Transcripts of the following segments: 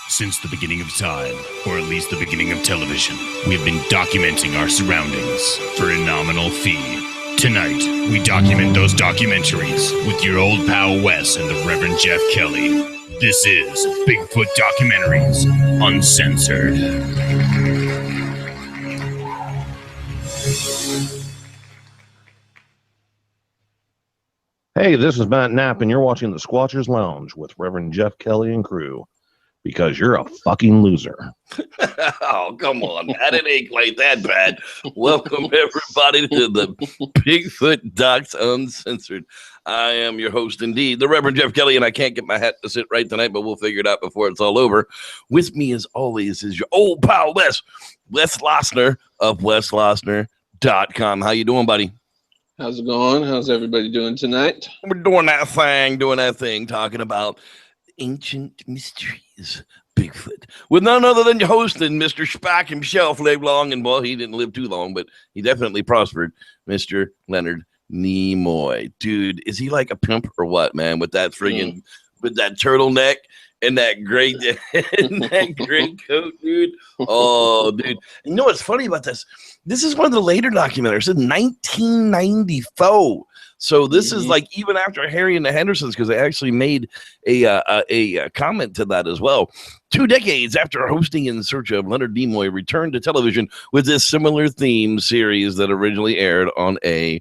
Since the beginning of time, or at least the beginning of television, we have been documenting our surroundings for a nominal fee. Tonight, we document those documentaries with your old pal Wes and the Reverend Jeff Kelly. This is Bigfoot Documentaries Uncensored. Hey, this is Matt Knapp, and you're watching the Squatchers Lounge with Reverend Jeff Kelly and crew, because you're a fucking loser. Oh, come on, Matt. It ain't quite that bad. Welcome, everybody, to the Bigfoot Docs Uncensored. I am your host, indeed, the Reverend Jeff Kelly, and I can't get my hat to sit right tonight, but we'll figure it out before it's all over. With me, as always, is your old pal, Wes Lossner of WesLossner.com. How you doing, buddy? How's it going? How's everybody doing tonight? We're doing that thing, talking about ancient mysteries, Bigfoot, with none other than your host and Mr. Spock himself, lived long, and well, he didn't live too long, but he definitely prospered, Mr. Leonard Nimoy. Dude, is he like a pimp or what, man, with that friggin' with that turtleneck and that great coat, dude? Oh, dude. You know what's funny about this? This is one of the later documentaries in 1994. So this is like even after Harry and the Hendersons, because they actually made a comment to that as well. 2 decades after hosting In Search of, Leonard Nimoy returned to television with this similar theme series that originally aired on A&E.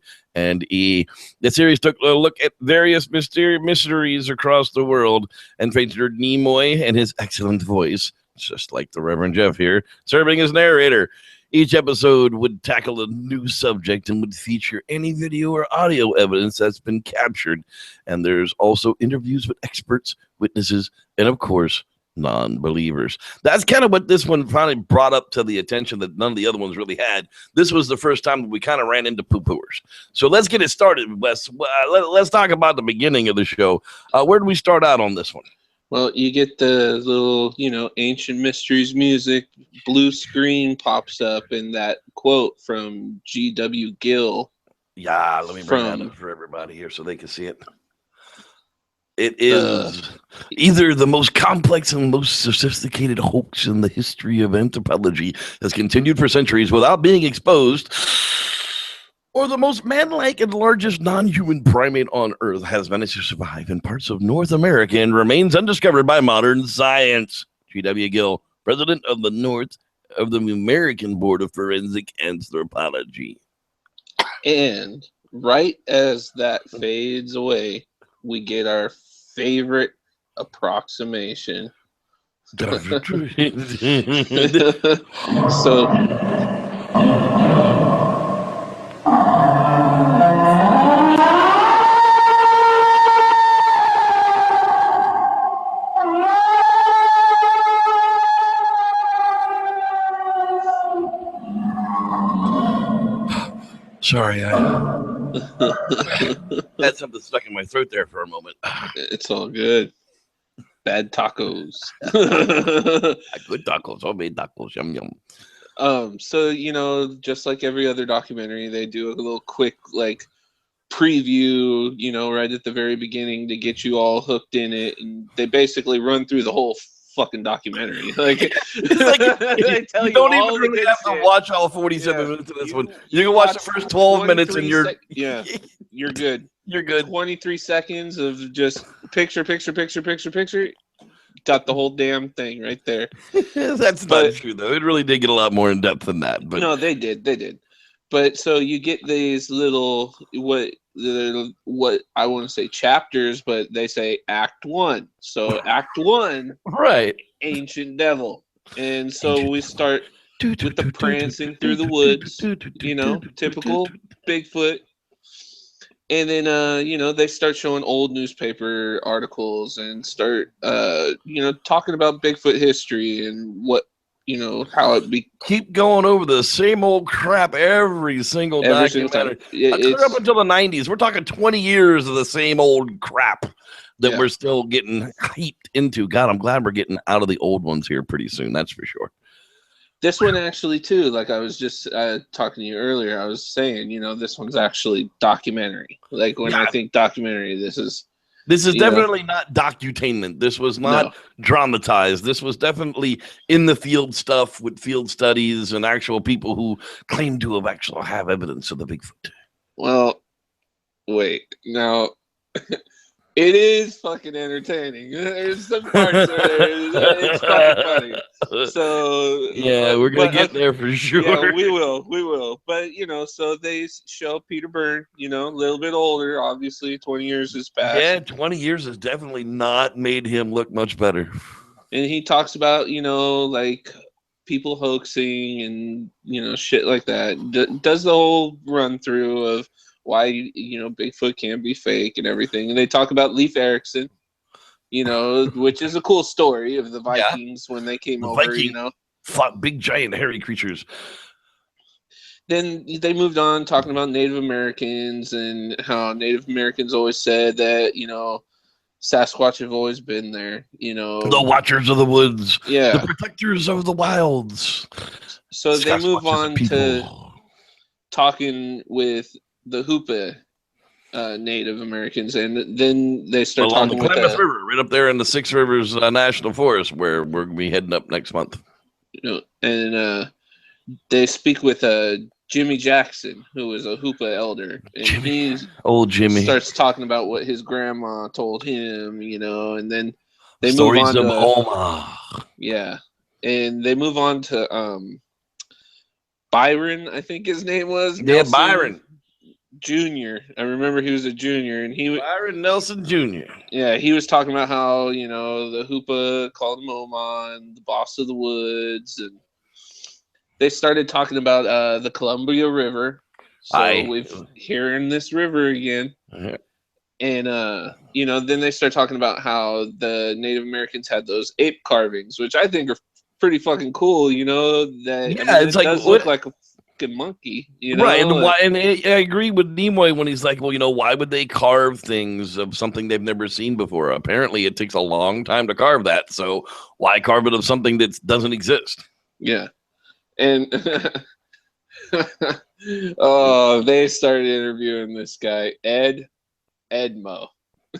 The series took a look at various mysteries across the world and featured Nimoy and his excellent voice, just like the Reverend Jeff here, serving as narrator. Each episode would tackle a new subject and would feature any video or audio evidence that's been captured. And there's also interviews with experts, witnesses, and of course, non-believers. That's kind of what this one finally brought up to the attention that none of the other ones really had. This was the first time that we kind of ran into poo-pooers. So let's get it started, Wes. Let's talk about the beginning of the show. Where do we start out on this one? Well, you get the little, ancient mysteries music, blue screen pops up, and that quote from G.W. Gill. Yeah, let me bring that up for everybody here so they can see it. It is either the most complex and most sophisticated hoax in the history of anthropology has continued for centuries without being exposed, or the most manlike and largest non-human primate on Earth has managed to survive in parts of North America and remains undiscovered by modern science. G.W. Gill, president of the American Board of Forensic Anthropology. And right as that fades away, we get our favorite approximation. So sorry, I had something stuck in my throat there for a moment. It's all good. Bad tacos. Good tacos, homemade tacos, yum yum. So just like every other documentary, they do a little quick preview, right at the very beginning to get you all hooked in it, and they basically run through the whole fucking documentary. It's like you don't even really have to watch all 47 minutes of this one. You can watch the first 12 minutes and you're you're good. You're good. 23 seconds of just picture. Got the whole damn thing right there. That's not true though. It really did get a lot more in depth than that. But no, they did. But so you get these little what I want to say chapters, but they say Act 1. So Act 1, right? Ancient Devil, and so we start with the prancing through the woods. Typical Bigfoot. And then, they start showing old newspaper articles and start, talking about Bigfoot history and what, how it be. Keep going over the same old crap every single documentary. Up until the 90s. We're talking 20 years of the same old crap that we're still getting hyped into. God, I'm glad we're getting out of the old ones here pretty soon. That's for sure. This one actually, too, like I was just talking to you earlier, I was saying, this one's actually documentary. Like when I think documentary, this is This is definitely not docutainment. This was not dramatized. This was definitely in the field stuff with field studies and actual people who claim to have evidence of the Bigfoot. Well, wait. Now, it is fucking entertaining. There's some parts where it's fucking funny. So yeah, we're gonna get there for sure. Yeah, we will. But so they show Peter Byrne, a little bit older. Obviously, 20 years has passed. Yeah, 20 years has definitely not made him look much better. And he talks about like people hoaxing and shit like that. Does the whole run through of why Bigfoot can't be fake and everything. And they talk about Leif Erikson, which is a cool story of the Vikings when they came over. Fought big giant hairy creatures. Then they moved on talking about Native Americans and how Native Americans always said that Sasquatch have always been there. The watchers of the woods, the protectors of the wilds. So they move on to talking with the Hoopa Native Americans, and then they start talking with the Klamath River, right up there in the Six Rivers National Forest, where we're gonna be heading up next month. And they speak with Jimmy Jackson, who is a Hoopa elder, and old Jimmy starts talking about what his grandma told him, and then they stories move on of Oma. Yeah, and they move on to Byron, I think his name was. Yeah, Byron Jr. I remember he was a junior, and Byron Nelson Jr. Yeah, he was talking about how the Hoopa called him Oman, the boss of the woods, and they started talking about the Columbia River. So we've hearing this river again, and then they start talking about how the Native Americans had those ape carvings, which I think are pretty fucking cool. It does look like a fucking monkey, right? And I agree with Nimoy when he's like, well, why would they carve things of something they've never seen before? Apparently, it takes a long time to carve that, so why carve it of something that doesn't exist? Yeah, and they started interviewing this guy, Edmo.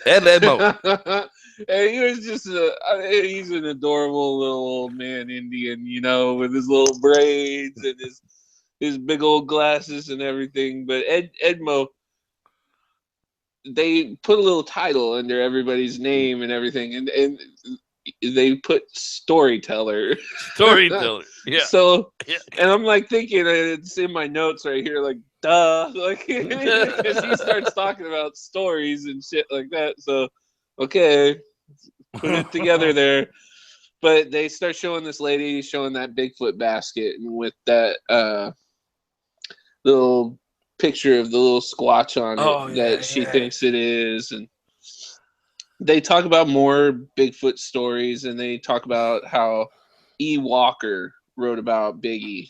Edmo. And he was just he's an adorable little old man Indian, with his little braids and his big old glasses and everything. But Edmo, they put a little title under everybody's name and everything, and they put storyteller. Yeah. So, and I'm like thinking, it's in my notes right here, like, duh, like, because he starts talking about stories and shit like that. So, okay, put it together there. But they start showing this lady showing that Bigfoot basket, and with that little picture of the little squatch on it she thinks it is, and they talk about more Bigfoot stories, and they talk about how E. Walker wrote about Biggie.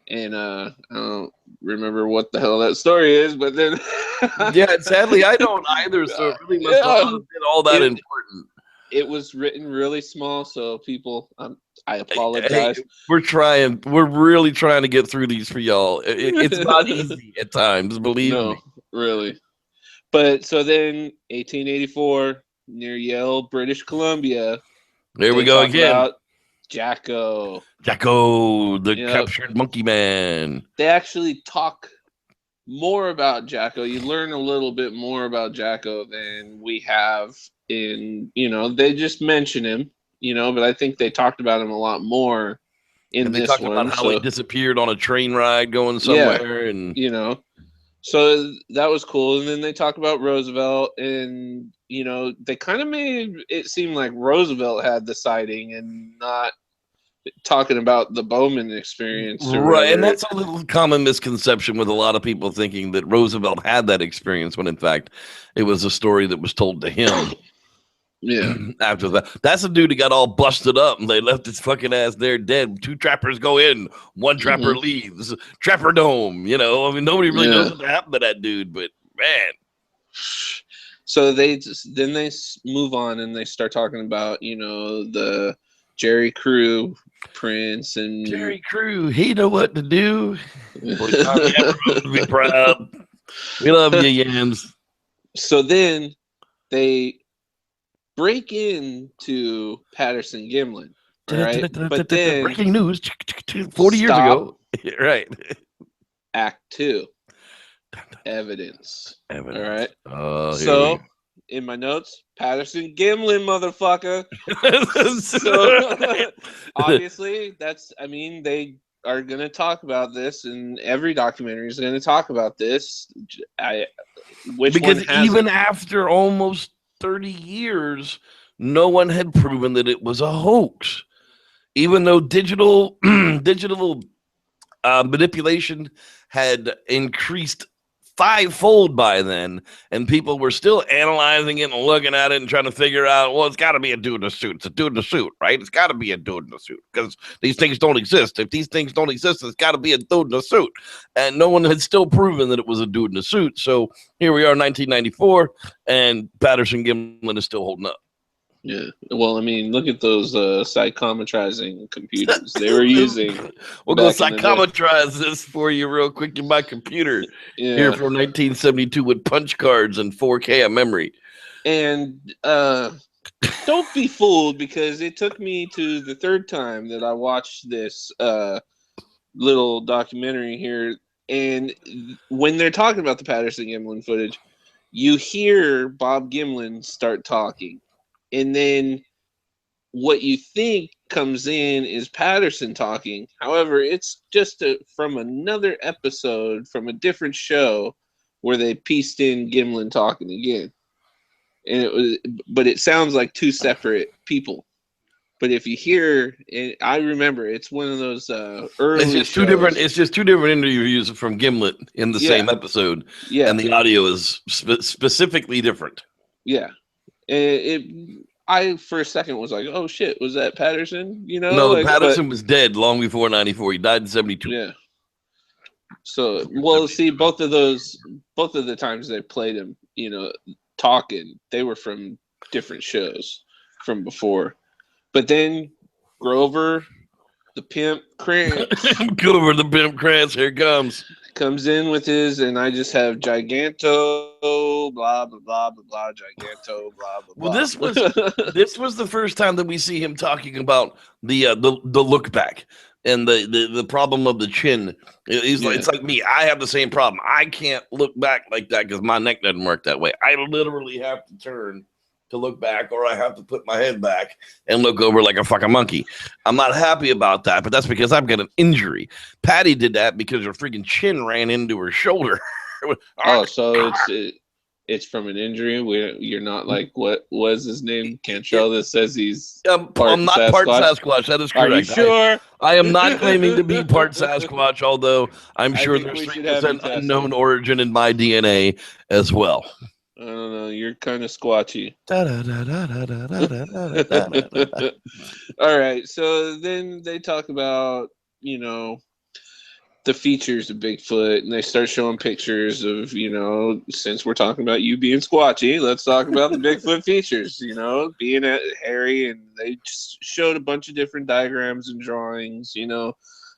And I don't remember what the hell that story is, but then sadly I don't either, so it really must not have been all that important. It was written really small, so people, I apologize. Hey, we're really trying to get through these for y'all. It's not easy at times, believe me. Really. But so then 1884 near Yale, British Columbia. There we go again. About Jacko, the captured monkey man. They actually talk more about Jacko. You learn a little bit more about Jacko than we have in, they just mention him, but I think they talked about him a lot more in this one. They talked about how he disappeared on a train ride going somewhere. And so that was cool. And then they talk about Roosevelt, and they kind of made it seem like Roosevelt had the sighting and not talking about the Bowman experience. Right, and that's a little common misconception with a lot of people thinking that Roosevelt had that experience, when in fact it was a story that was told to him. Yeah. After that, that's the dude who got all busted up, and they left his fucking ass there dead. 2 trappers go in, 1 trapper leaves. Trapper dome, nobody really knows what happened to that dude, but man. So they move on, and they start talking about the Jerry Crew prints, and Jerry Crew, he know what to do. Boy, Tommy Ambrose, be proud. We love you, Yams. So then they break into Patterson Gimlin, right? But then breaking news 40 years ago. Right. Act 2. Evidence. Evidence. All right. Oh, So in my notes, Patterson Gimlin, motherfucker. So obviously they are going to talk about this, and every documentary is going to talk about this. Because even after almost 30 years, no one had proven that it was a hoax. Even though digital manipulation had increased fivefold by then, and people were still analyzing it and looking at it and trying to figure out, well, it's got to be a dude in a suit. It's a dude in a suit, right? It's got to be a dude in a suit because these things don't exist. If these things don't exist, it's got to be a dude in a suit. And no one had still proven that it was a dude in a suit. So here we are, 1994, and Patterson Gimlin is still holding up. Yeah. Well, I mean, look at those psychometrizing computers they were using. We'll go psychometrize this for you real quick in my computer. Yeah. Here from 1972 with punch cards and 4K of memory. And don't be fooled, because it took me to the third time that I watched this little documentary here. And when they're talking about the Patterson Gimlin footage, you hear Bob Gimlin start talking. And then what you think comes in is Patterson talking. However, it's just from another episode from a different show where they pieced in Gimlin talking again. And it sounds like two separate people. But if you hear, and I remember, it's one of those early. It's just two different interviews from Gimlet in the same episode. Yeah, and the audio is specifically different. Yeah. I for a second was like, "Oh shit, was that Patterson?" No, Patterson was dead long before '94. He died in '72. Yeah. So, well, see, both of the times they played him, talking, they were from different shows from before. But then Grover, the pimp Krantz, Grover the pimp Krantz, here comes in with his, and I just have Giganto, blah blah blah blah blah, Giganto, blah blah. Well, this was the first time that we see him talking about the look back and the problem of the chin. It's like me. I have the same problem. I can't look back like that because my neck doesn't work that way. I literally have to turn to look back, or I have to put my head back and look over like a fucking monkey. I'm not happy about that, but that's because I've got an injury. Patty did that because her freaking chin ran into her shoulder. So it's from an injury. You're not like, what was his name? Cantrell that says he's I'm not part Sasquatch. That is correct. Are you sure? I am not claiming to be part Sasquatch, although I'm sure there's 3% unknown origin in my DNA as well. I don't know. You're kind of squatchy. All right. So then they talk about, the features of Bigfoot, and they start showing pictures of, since we're talking about you being squatchy, let's talk about the Bigfoot features, being hairy. And they just showed a bunch of different diagrams and drawings,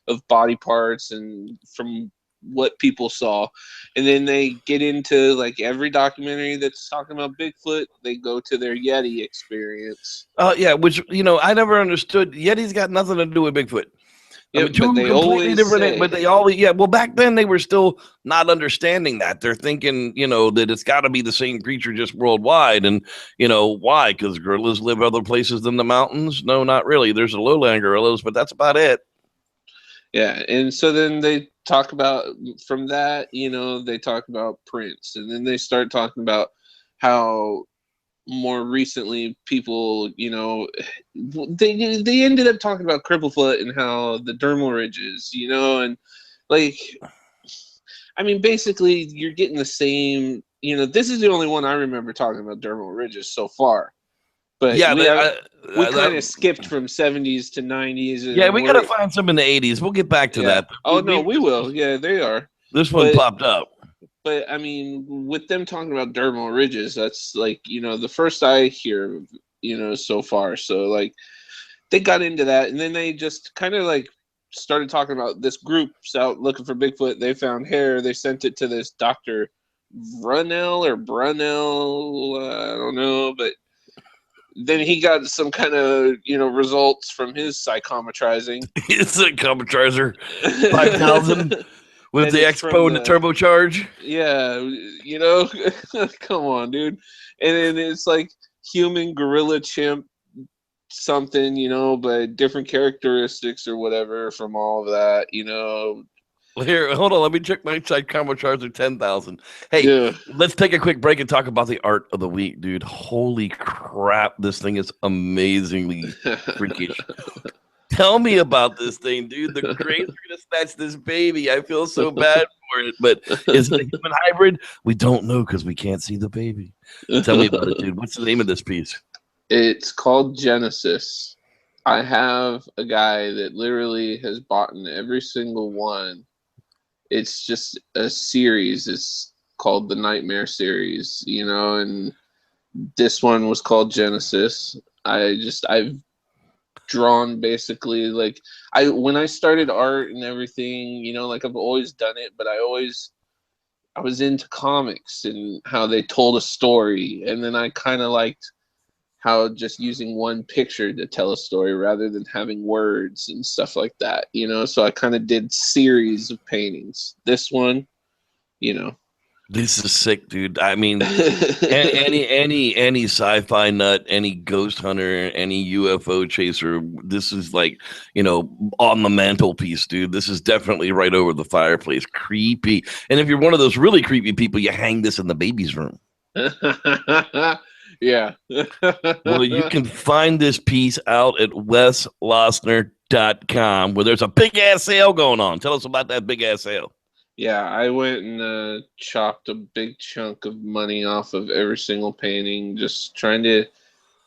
of body parts and from what people saw. And then they get into like every documentary that's talking about Bigfoot, they go to their Yeti experience. Which I never understood. Yeti's got nothing to do with Bigfoot. Yeah, but they always say, but they always well, back then they were still not understanding that. They're thinking that it's got to be the same creature just worldwide. And why? Because gorillas live other places than the mountains? No, not really. There's the lowland gorillas, but that's about it. Yeah, and so then they talk about, from that, they talk about prints, and then they start talking about how more recently people, they ended up talking about cripplefoot and how the dermal ridges, and like, I mean, basically you're getting the same, this is the only one I remember talking about dermal ridges so far. But yeah, we kind of skipped from 70s to 90s. Yeah, we got to find some in the 80s. We'll get back to that. Oh, no, we will. Yeah, they are. This one popped up. But, I mean, with them talking about dermal ridges, that's like, the first I hear, so far. So, like, they got into that. And then they just kind of, like, started talking about this group's out looking for Bigfoot. They found hair. They sent it to this Dr. Brunel, I don't but then he got some kind of, results from his psychometrizing. It's a computerizer 5000 with the expo and the turbocharge. Yeah, come on, dude. And then it's like human, gorilla, chimp, something, but different characteristics or whatever from all of that, Here, hold on. Let me check my computerizer 10,000. Hey, Yeah. let's take a quick break and talk about the art of the week, dude. Holy crap. This thing is amazingly freakish. Tell me about this thing, dude. The Greys are going to snatch this baby. I feel so bad for it. But is it a human hybrid? We don't know because we can't see the baby. Tell me about it, dude. What's the name of this piece? It's called Genesis. I have a guy that literally has bought every single one. It's just a series. It's called the Nightmare series, and this one was called Genesis. I've drawn basically when I started art and everything, I've always done it, but I was into comics and how they told a story, and then I kind of liked how just using one picture to tell a story rather than having words and stuff like that, so I kind of did series of paintings. This one, This is sick, dude. I mean, any sci-fi nut, any ghost hunter, any UFO chaser, this is like, on the mantelpiece, dude. This is definitely right over the fireplace. Creepy. And if you're one of those really creepy people, you hang this in the baby's room. Yeah. Well, you can find this piece out at weslosner.com, where there's a big ass sale going on. Tell us about that big ass sale. Yeah, I went and chopped a big chunk of money off of every single painting, just trying to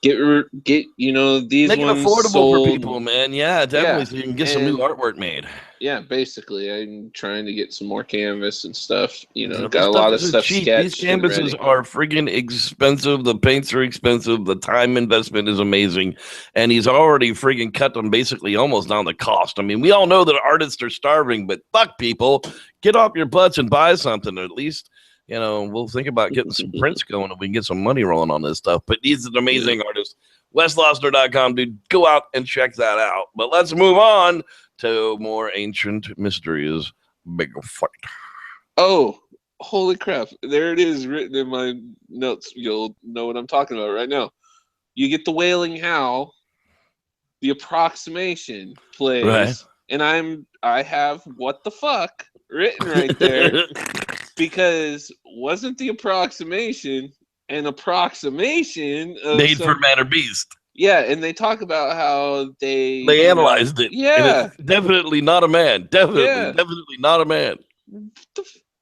get these Make it ones affordable sold. for people, man. Yeah, definitely. Yeah, So you can get some new artwork made. Yeah, basically, I'm trying to get some more canvas and stuff. Got This a lot of isn't stuff cheap. sketched. These canvases are friggin' expensive. The paints are expensive. The time investment is amazing, and he's already friggin' cut them basically almost down the cost. I mean, we all know that artists are starving, but fuck, people, get off your butts and buy something. Or at least, we'll think about getting some prints going and we can get some money rolling on this stuff. But he's an amazing artist. WesLosner.com, dude. Go out and check that out. But let's move on to more ancient mysteries. Bigfoot. Oh, holy crap. There it is written in my notes. You'll know what I'm talking about right now. You get the wailing howl, the approximation plays, right. And I have what the fuck written right there because wasn't the approximation an approximation of made for man or beast? Yeah, and they talk about how they analyzed it. Yeah, and it's definitely not a man. Definitely not a man.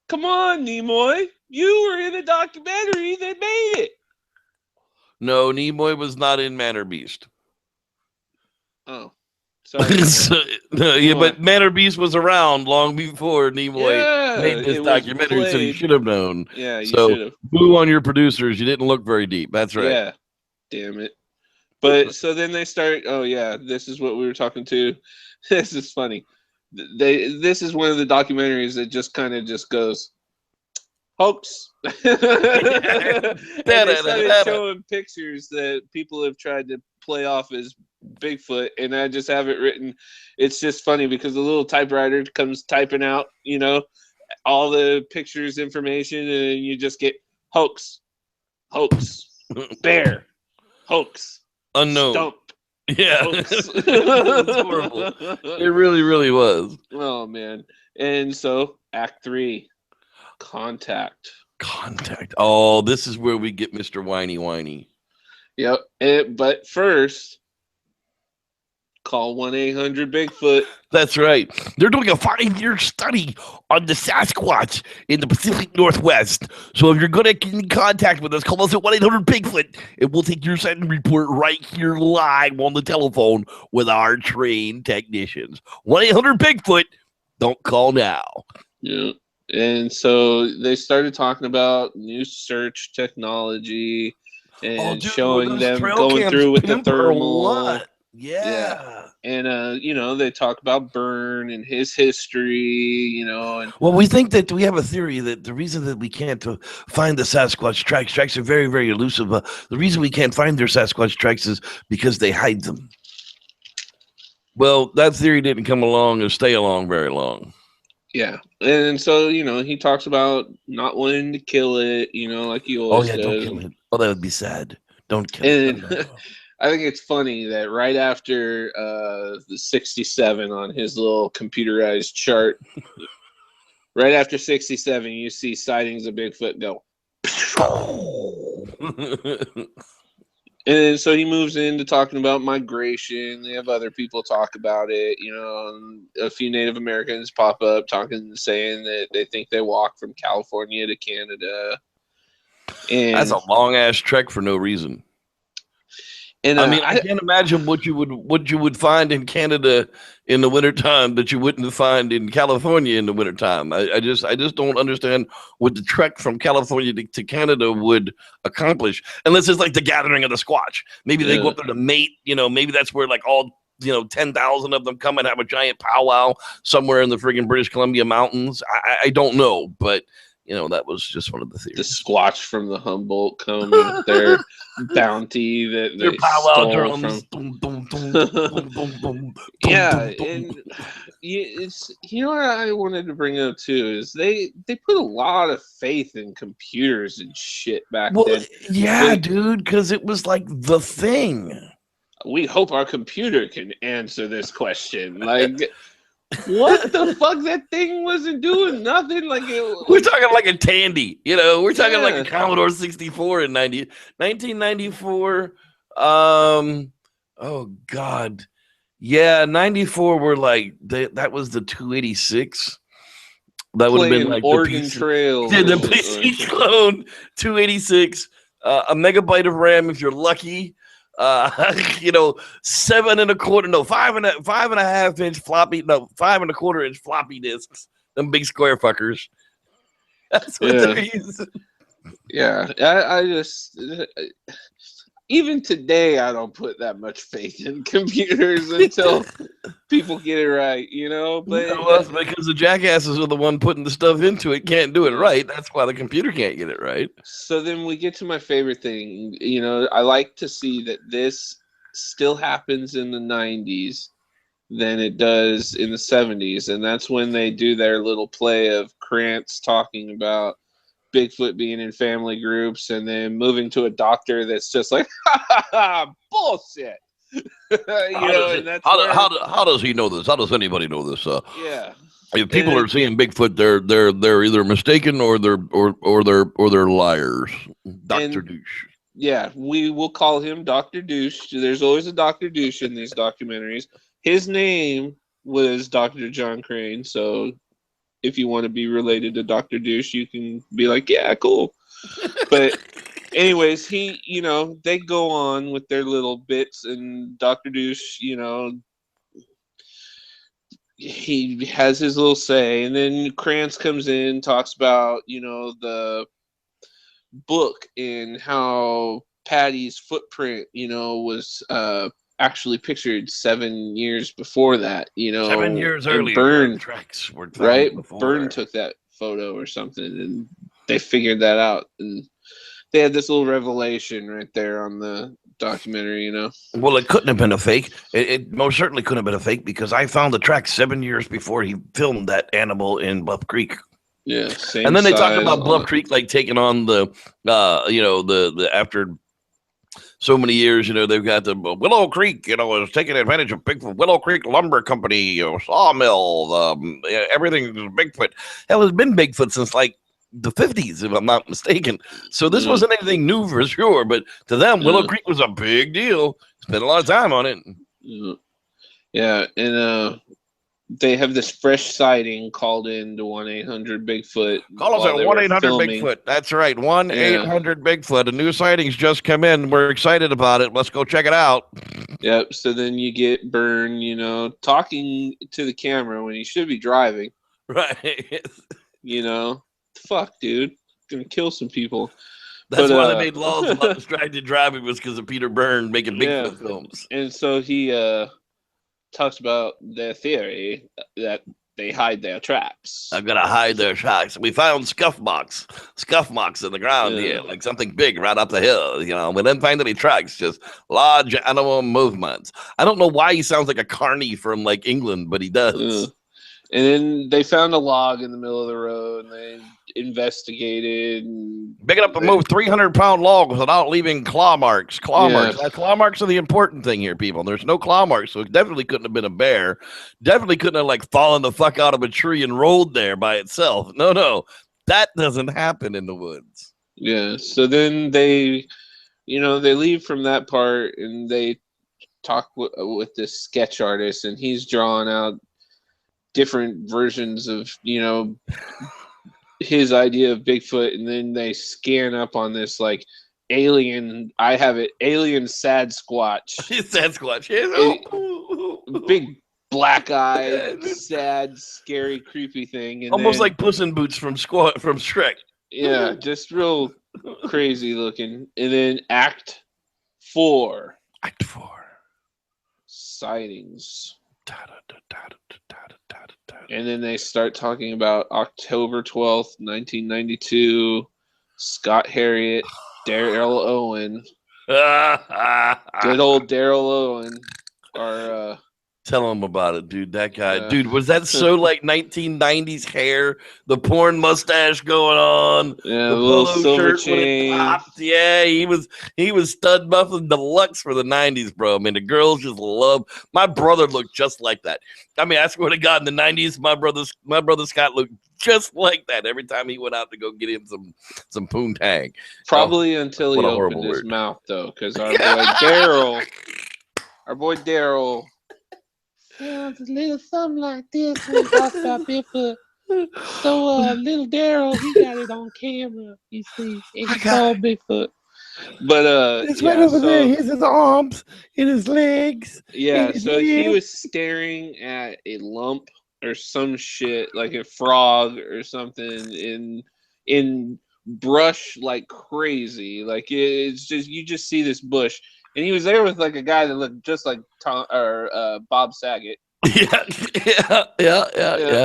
Come on, Nimoy, you were in a documentary that made it. No, Nimoy was not in Man or Beast. Oh, sorry. But Man or Beast was around long before Nimoy made this documentary, so you should have known. Yeah, you should have. Boo on your producers. You didn't look very deep. That's right. Yeah, damn it. But so then they start. Oh yeah, this is what we were talking to. This is funny. This is one of the documentaries that just kind of just goes hoax. And they started showing pictures that people have tried to play off as Bigfoot, and I just have it written. It's just funny because the little typewriter comes typing out, all the pictures, information, and you just get hoax, bear, hoax. Unknown. Stump. Yeah. It's horrible. It really, really was. Oh, man. And so, Act 3, Contact. Oh, this is where we get Mr. Whiny. Yep. But first, call 1-800-BIGFOOT. That's right. They're doing a 5-year study on the Sasquatch in the Pacific Northwest. So if you're going to get in contact with us, call us at 1-800-BIGFOOT, and we'll take your sighting report right here live on the telephone with our trained technicians. 1-800-BIGFOOT. Don't call now. Yeah. And so they started talking about new search technology and showing them going through with the thermal. Yeah. And you know, they talk about Byrne and his history, you know, and Well, we think that we have a theory that the reason that we can't find the Sasquatch tracks are very, very elusive. The reason we can't find their Sasquatch tracks is because they hide them. Well, that theory didn't come along or stay along very long. yeah. And so, you know, he talks about not wanting to kill it, you know, like he always does. Don't kill it. Oh, that would be sad. Don't kill And it. No. I think it's funny that right after the 67 on his little computerized chart, right after 67, you see sightings of Bigfoot go. And so he moves into talking about migration. They have other people talk about it. You know, a few Native Americans pop up saying that they think they walk from California to Canada. And that's a long ass trek for no reason. And I mean, I can't imagine what you would find in Canada in the wintertime that you wouldn't find in California in the wintertime. I just don't understand what the trek from California to Canada would accomplish, unless it's like the gathering of the Squatch. Maybe they go up there to mate. You know, maybe that's where like all 10,000 of them come and have a giant powwow somewhere in the friggin' British Columbia mountains. I don't know, but. You know, that was just one of the theories. The Squatch from the Humboldt come with their bounty that they stole from. Yeah, and it's what I wanted to bring up too is they put a lot of faith in computers and shit back then. Yeah, dude, because it was like the thing. We hope our computer can answer this question. Like. What the fuck? That thing wasn't doing nothing. We're talking like a Tandy, we're talking like a Commodore 64 in 1994. Oh God. Yeah, 94 were like that was the 286. That would have been like Oregon the PC, Trail. Yeah, the PC clone 286, a megabyte of RAM if you're lucky. 7 1/4, 5.5 inch floppy, 5 1/4 inch floppy disks, them big square fuckers. That's what they're using. Yeah, I just even today I don't put that much faith in computers until people get it right, But because the jackasses are the one putting the stuff into it can't do it right. That's why the computer can't get it right. So then we get to my favorite thing. I like to see that this still happens in the 90s than it does in the 70s, and that's when they do their little play of Krantz talking about Bigfoot being in family groups and then moving to a doctor that's just like, bullshit. How does he know this? How does anybody know this? Yeah. If people are seeing Bigfoot, they're either mistaken or they're liars. Dr. Douche. Yeah, we will call him Dr. Douche. There's always a Dr. Douche in these documentaries. His name was Dr. John Crane, so if you want to be related to Dr. Douche, you can be like, yeah, cool. But anyways, they go on with their little bits, and Dr. Douche, he has his little say, and then Krantz comes in, talks about, the book and how Patty's footprint, was actually pictured 7 years before that, 7 years earlier. Byrne tracks were right. Byrne took that photo or something, and they figured that out, and they had this little revelation right there on the documentary. Well, it couldn't have been a fake. It most certainly couldn't have been a fake because I found the track 7 years before he filmed that animal in Bluff Creek. Yeah, same and then they talk size, about Bluff Creek like taking on the after so many years, they've got the Willow Creek, is taking advantage of Bigfoot. Willow Creek Lumber Company, sawmill, everything is Bigfoot. Hell, it's been Bigfoot since like the 50s, if I'm not mistaken. So this wasn't anything new for sure, but to them, Willow Creek was a big deal. Spent a lot of time on it. Yeah, and they have this fresh sighting called in to 1-800-BIGFOOT. Call us at 1-800-BIGFOOT. That's right, 1-800-BIGFOOT. A new sightings just come in. We're excited about it. Let's go check it out. Yep. So then you get Byrne, talking to the camera when he should be driving. Right. Fuck, dude, gonna kill some people. That's why they made laws about distracted driving, was because of Peter Byrne making Bigfoot films. And so he talks about their theory that they hide their traps. I'm gonna hide their tracks. We found scuff marks in the ground here, like something big right up the hill. You know, we didn't find any tracks, just large animal movements. I don't know why he sounds like a carny from like England, but he does. And then they found a log in the middle of the road, and they investigated. Big enough to move 300-pound logs without leaving claw marks. Claw marks are the important thing here, people. There's no claw marks, so it definitely couldn't have been a bear. Definitely couldn't have like fallen the fuck out of a tree and rolled there by itself. No, that doesn't happen in the woods. Yeah. So then they leave from that part, and they talk with this sketch artist, and he's drawing out different versions of his idea of Bigfoot, and then they scan up on this like alien. I have it, alien sad squatch. Sad squatch, big black-eyed, sad, scary, creepy thing, and almost like Puss in Boots from Shrek. Yeah, just real crazy looking. And then Act 4. Sightings. And then they start talking about October 12th, 1992, Scott Harriet, Daryl Owen. Good old Daryl Owen. Tell him about it, dude. That guy. Dude, was that so like 1990s hair? The porn mustache going on. Yeah, the little silver chain. Yeah, he was stud buffing deluxe for the 90s, bro. I mean, the girls just love. My brother looked just like that. I mean, I swear to God, in the 90s, my brother Scott looked just like that every time he went out to go get him some poontang. Probably until he opened his mouth, though, because our boy Daryl. Yeah, it's a little something like this when we talk about Bigfoot. So, little Daryl, he got it on camera, you see. He saw Bigfoot. But, it's right over there. Here's his arms and his legs. Yeah, so he was staring at a lump or some shit, like a frog or something, in brush like crazy. Like, it's just, you just see this bush. And he was there with like a guy that looked just like Bob Saget. Yeah.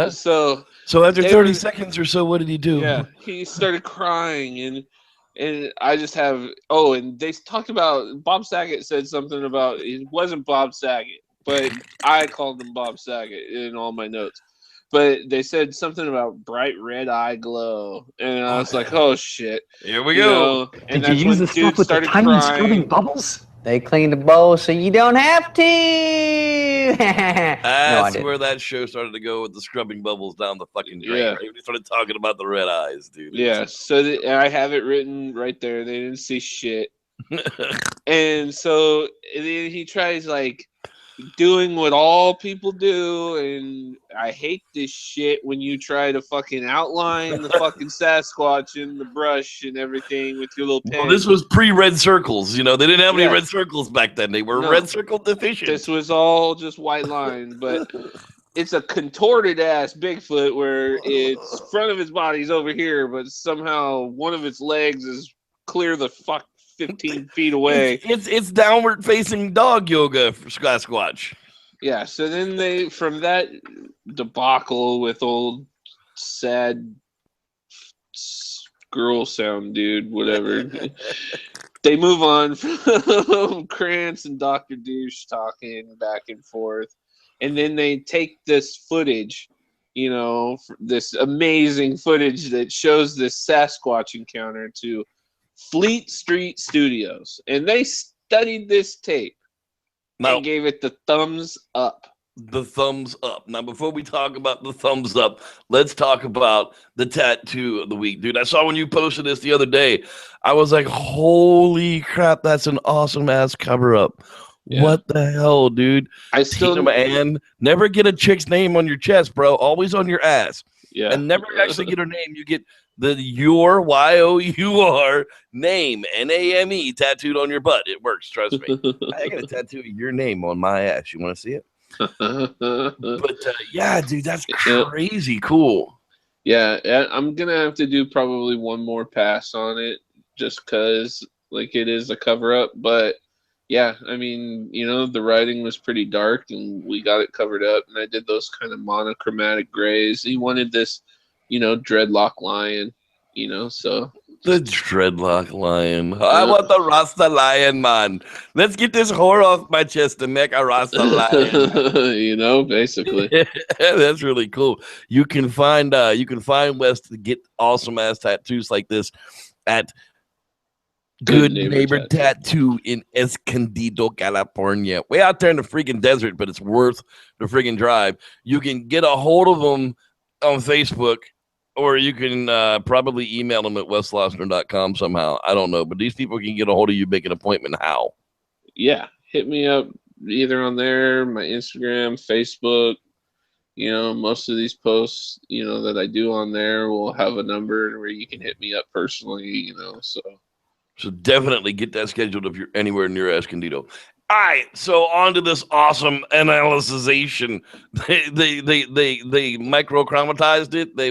So after 30 seconds or so, what did he do? Yeah, he started crying, and I just have. Oh, and they talked about Bob Saget said something about it wasn't Bob Saget, but I called him Bob Saget in all my notes. But they said something about bright red eye glow, and I was like, "Oh shit!" Here we go. And did you use the stuff with the tiny scrubbing bubbles? They cleaned the bowl so you don't have to. That's where that show started to go with the scrubbing bubbles down the fucking drain. Yeah. Right? We started talking about the red eyes, dude. Yeah, so I have it written right there. They didn't see shit. And so then he tries like doing what all people do, and I hate this shit when you try to fucking outline the fucking Sasquatch in the brush and everything with your little pen. Well, this was pre-red circles. You know, they didn't have any red circles back then. They were red circle deficient. This was all just white line, but it's a contorted ass Bigfoot where its front of his body's over here, but somehow one of its legs is clear the fuck 15 feet away. It's downward facing dog yoga for Sasquatch. Yeah, so then they, from that debacle with old sad girl sound dude, whatever, they move on from Krantz and Dr. Douche talking back and forth. And then they take this footage, this amazing footage that shows this Sasquatch encounter to Fleet Street Studios, and they studied this tape and gave it the thumbs up. The thumbs up. Now, before we talk about the thumbs up, let's talk about the tattoo of the week, dude. I saw when you posted this the other day, I was like, holy crap, that's an awesome ass cover up. Yeah. What the hell, dude? I still never get a chick's name on your chest, bro. Always on your ass. Yeah. And never actually get her name. You get the your Y-O-U-R name N-A-M-E tattooed on your butt. It works, trust me. I got a tattoo of your name on my ass. You want to see it? But yeah, dude, that's crazy cool. Yeah, I'm gonna have to do probably one more pass on it just because like it is a cover up, but yeah, I mean, the writing was pretty dark, and we got it covered up, and I did those kind of monochromatic grays. He wanted this, dreadlock lion, so. The dreadlock lion. I want the Rasta lion, man. Let's get this whore off my chest and make a Rasta lion. Basically. That's really cool. You can find Wes to get awesome ass tattoos like this at Good Neighbor Tattoo in Escondido, California. Way out there in the freaking desert, but it's worth the freaking drive. You can get a hold of them on Facebook, or you can probably email them at weslossner.com somehow. I don't know, but these people can get a hold of you, make an appointment. How? Yeah, hit me up either on there, my Instagram, Facebook. Most of these posts, that I do on there will have a number where you can hit me up personally, So definitely get that scheduled if you're anywhere near Escondido. All right, so on to this awesome analyzation. They microchromatized it. They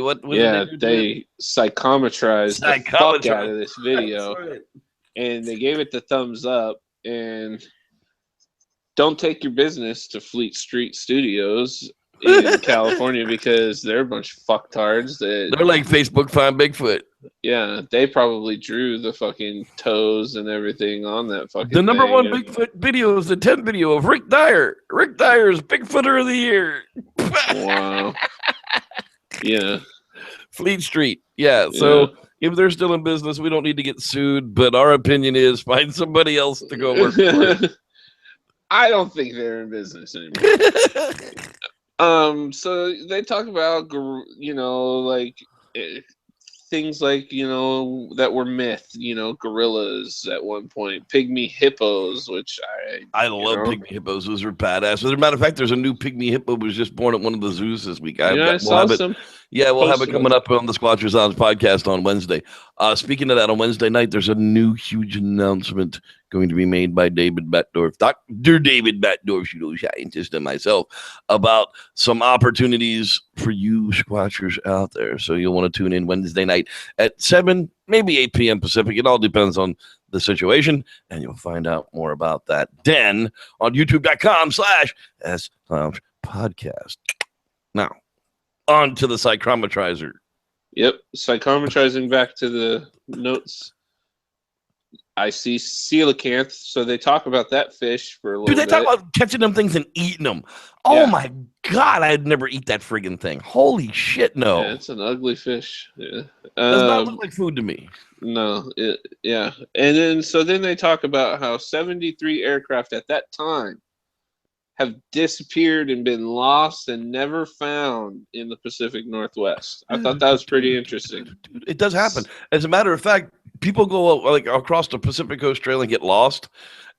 they psychometrized the fuck out of this video, and they gave it the thumbs up. And don't take your business to Fleet Street Studios in California, because they're a bunch of fucktards. They're like Facebook Find Bigfoot. Yeah, they probably drew the fucking toes and everything on that fucking The number thing. one Bigfoot video is the 10th video of Rick Dyer. Rick Dyer's Bigfooter of the Year. Wow. Yeah. Fleet Street. Yeah. So if they're still in business, we don't need to get sued. But our opinion is find somebody else to go work for. I don't think they're in business anymore. So they talk about, like things like, that were myth, gorillas at one point, pygmy hippos, which I love pygmy hippos. Those are badass. As a matter of fact, there's a new pygmy hippo was just born at one of the zoos this week. I saw some. Yeah, we'll have it coming up on the Squatchers Lounge podcast on Wednesday. Speaking of that, on Wednesday night, there's a new huge announcement going to be made by David Batdorf, Dr. David Batdorf, scientist, and myself, about some opportunities for you Squatchers out there. So you'll want to tune in Wednesday night at 7, maybe 8 p.m. Pacific. It all depends on the situation, and you'll find out more about that then on youtube.com/SLoungePodcast. Now, on to the psychrometrizer. Yep, psychometrizing back to the notes. I see coelacanth, so they talk about that fish for a little bit. Dude, they talk about catching them things and eating them. Oh my God, I'd never eat that friggin' thing. Holy shit, no. Yeah, it's an ugly fish. Yeah. Does not look like food to me. No, yeah. And then they talk about how 73 aircraft at that time have disappeared and been lost and never found in the Pacific Northwest. I thought that was pretty interesting. Dude, it does happen. As a matter of fact, people go like across the Pacific Coast Trail and get lost,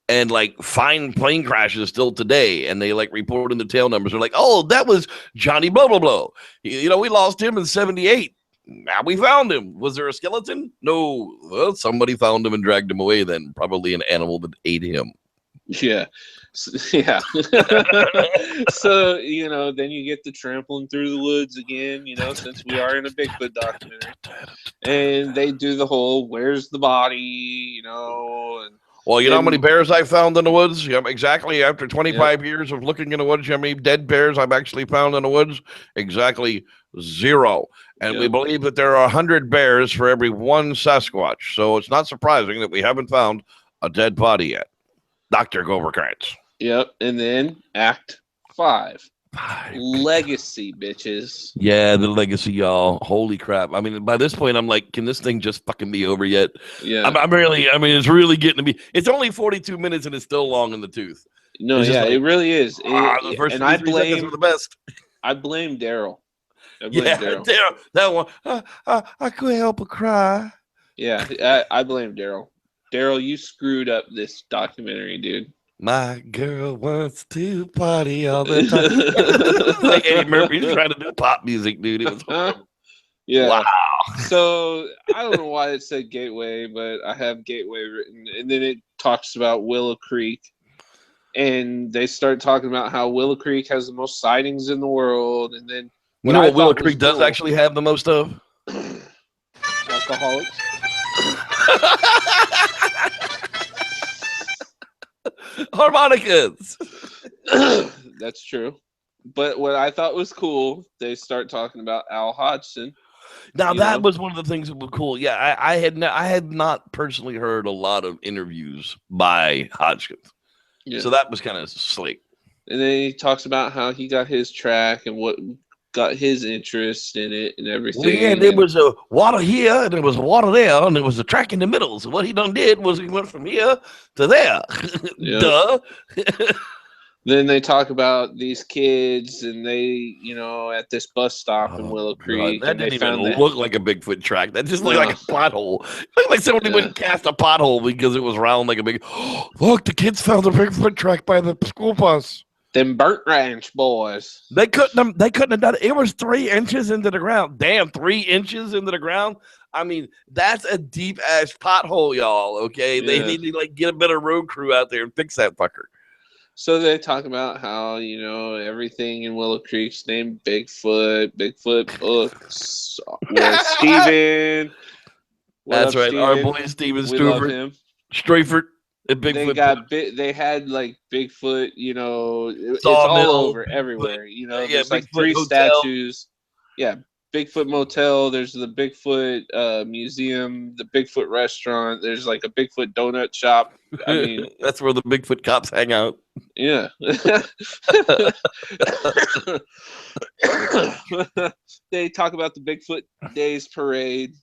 and like find plane crashes still today, and they like report in the tail numbers. They're like, "Oh, that was Johnny blah blah blah. We lost him in '78. Now we found him. Was there a skeleton? No. Well, somebody found him and dragged him away. Then probably an animal that ate him." Yeah. Yeah. So, then you get the trampling through the woods again, since we are in a Bigfoot documentary. And they do the whole, where's the body, and well, you know how many bears I found in the woods? Exactly after 25 years of looking in the woods, how many dead bears I've actually found in the woods? Exactly 0. And we believe that there are 100 bears for every 1 Sasquatch. So it's not surprising that we haven't found a dead body yet. Dr. Goberkrantz. Yep. And then Act 5. Legacy, bitches. Yeah, the legacy, y'all. Holy crap. I mean, by this point, I'm like, can this thing just fucking be over yet? Yeah. It's really getting to be. It's only 42 minutes and it's still long in the tooth. No, it really is. The first and I blame the best. I blame Daryl. Daryl. That one. I couldn't help but cry. Yeah, I blame Daryl. Daryl, you screwed up this documentary, dude. My girl wants to party all the time. It's like Eddie Murphy's trying to do pop music, dude. It was yeah. Wow. So I don't know why it said Gateway, but I have Gateway written. And then it talks about Willow Creek. And they start talking about how Willow Creek has the most sightings in the world. And then what Willow Creek does actually have the most of? Alcoholics. harmonicas. That's true. But what I thought was cool, they start talking about Al Hodgson. Now that was one of the things that was cool. Yeah, I had not personally heard a lot of interviews by Hodgkins, so that was kind of slick. And then he talks about how he got his track and what got his interest in it and everything. Well, yeah, there was a water here and there was water there and there was a track in the middle. So what he done did was he went from here to there. Duh. Then they talk about these kids and they, at this bus stop in Willow Creek. That didn't even look like a Bigfoot track. That just looked like a pothole. It looked like somebody went and cast a pothole because it was round like a big. Look, the kids found the Bigfoot track by the school bus. Them Burnt Ranch boys. They couldn't have done it. It was 3 inches into the ground. Damn, 3 inches into the ground. I mean, that's a deep ass pothole, y'all. Okay, they need to get a better road crew out there and fix that fucker. So they talk about how, everything in Willow Creek's named Bigfoot books. Steven. That's right. Steven? Our boy Steven Streifert. Bigfoot. They had like Bigfoot, it's all over everywhere. There's like Bigfoot 3 hotel. Statues. Yeah. Bigfoot Motel. There's the Bigfoot Museum, the Bigfoot Restaurant. There's like a Bigfoot donut shop. I mean, that's where the Bigfoot cops hang out. Yeah. They talk about the Bigfoot Days Parade.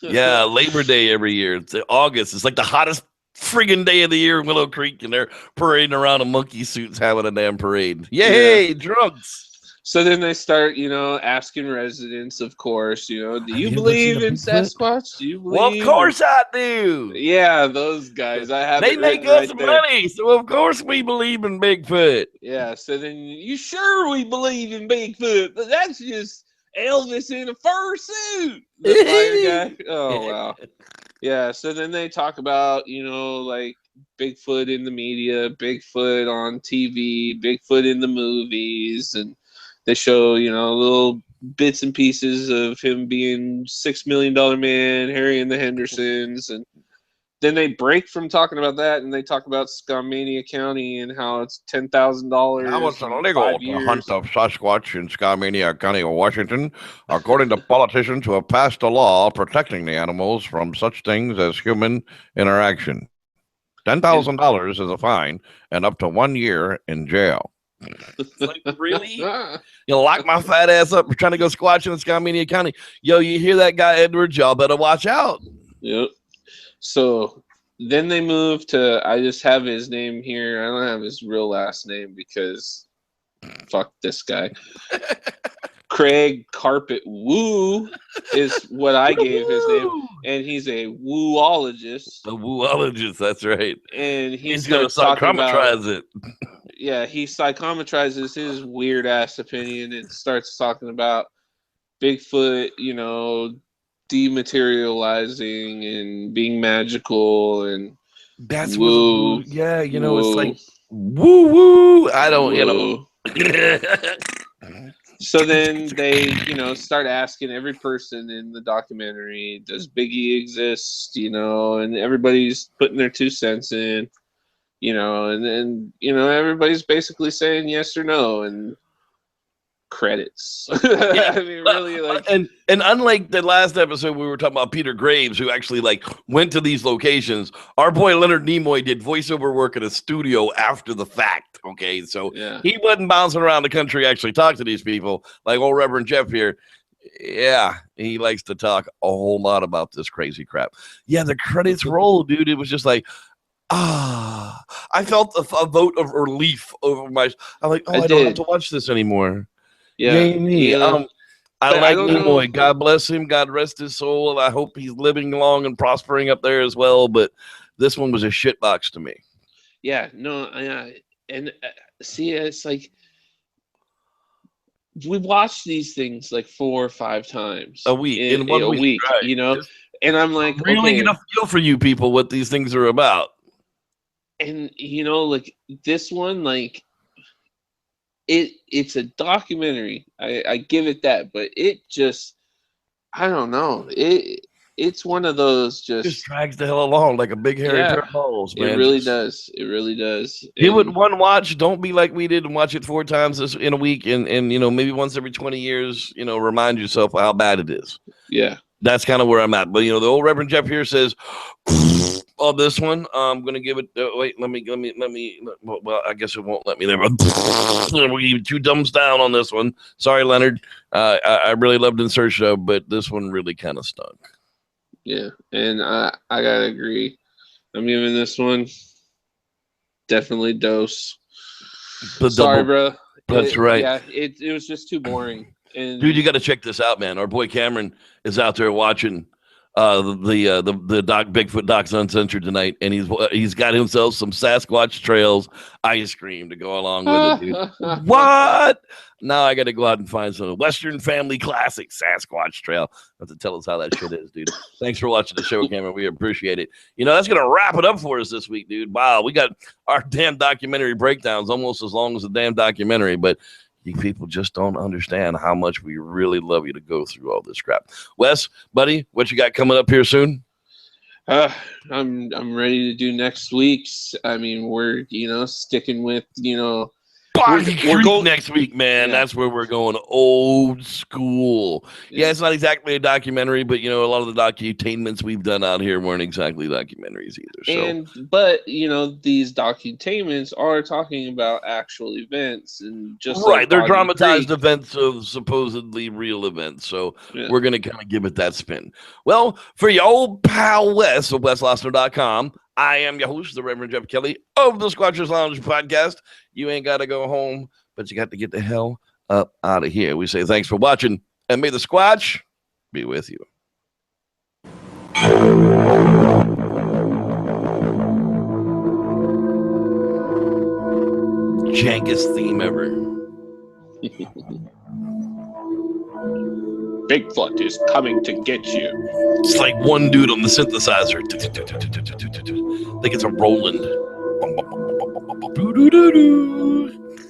Yeah, Labor Day every year. It's August. It's like the hottest friggin' day of the year in Willow Creek, and they're parading around in monkey suits having a damn parade. Yay, drugs. So then they start, asking residents, of course, do you believe in Sasquatch? Do you believe? Well, of course I do. Yeah, those guys. They make us money, so of course we believe in Bigfoot. Yeah, so then you sure we believe in Bigfoot, but that's just Elvis in a fursuit. The fire guy. Oh, wow. Yeah, so then they talk about, like Bigfoot in the media, Bigfoot on TV, Bigfoot in the movies, and they show, little bits and pieces of him being $6 Million Man, Harry and the Hendersons, and then they break from talking about that and they talk about Skamania County and how it's $10,000. Now it's illegal to hunt of Sasquatch in Skamania County, Washington, according to politicians who have passed a law protecting the animals from such things as human interaction. $10,000 is a fine and up to 1 year in jail. Like, really? Lock my fat ass up for trying to go squatching in Skamania County. Yo, you hear that guy Edwards? Y'all better watch out. Yep. So then they move to, I just have his name here. I don't have his real last name because fuck this guy. Craig Carpet Woo is what I gave his name. And he's a woologist. A woologist, that's right. And he's going to psychometrize it. Yeah, he psychometrizes his weird ass opinion and starts talking about Bigfoot, dematerializing and being magical and that's woo. Yeah, it's like woo woo. I don't, So then they, start asking every person in the documentary, does Biggie exist? And everybody's putting their 2 cents in, and then, everybody's basically saying yes or no, and credits. Yeah. I mean, really, like, and unlike the last episode, we were talking about Peter Graves, who actually went to these locations. Our boy Leonard Nimoy did voiceover work at a studio after the fact. Okay, so he wasn't bouncing around the country actually talk to these people like old Reverend Jeff here. Yeah, he likes to talk a whole lot about this crazy crap. Yeah, the credits roll, dude. It was just like, I felt a vote of relief over my. I'm like, I don't have to watch this anymore. Yeah, yay me. I like Nimoy. God bless him. God rest his soul. And I hope he's living long and prospering up there as well. But this one was a shitbox to me. Yeah, no, and see, it's like we watch these things like 4 or 5 times a week in 1 week, right. And I'm like, really get a feel for you people what these things are about. And like this one, like. It's a documentary. I give it that, but it just, I don't know. it's one of those just drags the hell along like a big hairy pair of balls, man. It really does. It really does. Give it one watch. Don't be like we did and watch it 4 times in a week, and maybe once every 20 years, remind yourself how bad it is. Yeah, that's kind of where I'm at. But the old Reverend Jeff here says on this one, I'm gonna give it. Wait, let me. Well, I guess it won't let me there. But we'll give you 2 thumbs down on this one. Sorry, Leonard. I really loved Insert Show, but this one really kind of stunk. Yeah, and I gotta agree. I'm giving this one definitely dose. Sorry, bro. That's right. Yeah, it was just too boring. And dude, you got to check this out, man. Our boy Cameron is out there watching the Doc Bigfoot Docs Uncensored tonight, and he's got himself some Sasquatch Trails ice cream to go along with it, dude. What? Now I got to go out and find some Western Family Classic Sasquatch Trail. Have to tell us how that shit is, dude. Thanks for watching the show, Cameron. We appreciate it. That's gonna wrap it up for us this week, dude. Wow, we got our damn documentary breakdowns almost as long as the damn documentary, but you people just don't understand how much we really love you to go through all this crap. Wes, buddy, what you got coming up here soon? I'm ready to do next week's. I mean, we're sticking with we're going next week, man. Yeah. That's where we're going, old school. Yeah, it's not exactly a documentary, but a lot of the documentainments we've done out here weren't exactly documentaries either. But these documentainments are talking about actual events and just right. They're dramatized events of supposedly real events. So we're gonna kind of give it that spin. Well, for your old pal Wes of WesLostner.com, I am your host, the Reverend Jeff Kelly of the Squatchers Lounge podcast. You ain't got to go home, but you got to get the hell up out of here. We say thanks for watching, and may the Squatch be with you. Jankest theme ever. Bigfoot is coming to get you. It's like one dude on the synthesizer. I think it's a Roland.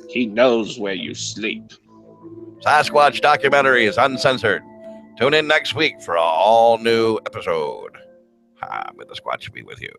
He knows where you sleep. Sasquatch documentary is uncensored. Tune in next week for an all-new episode. May the Squatch be with you.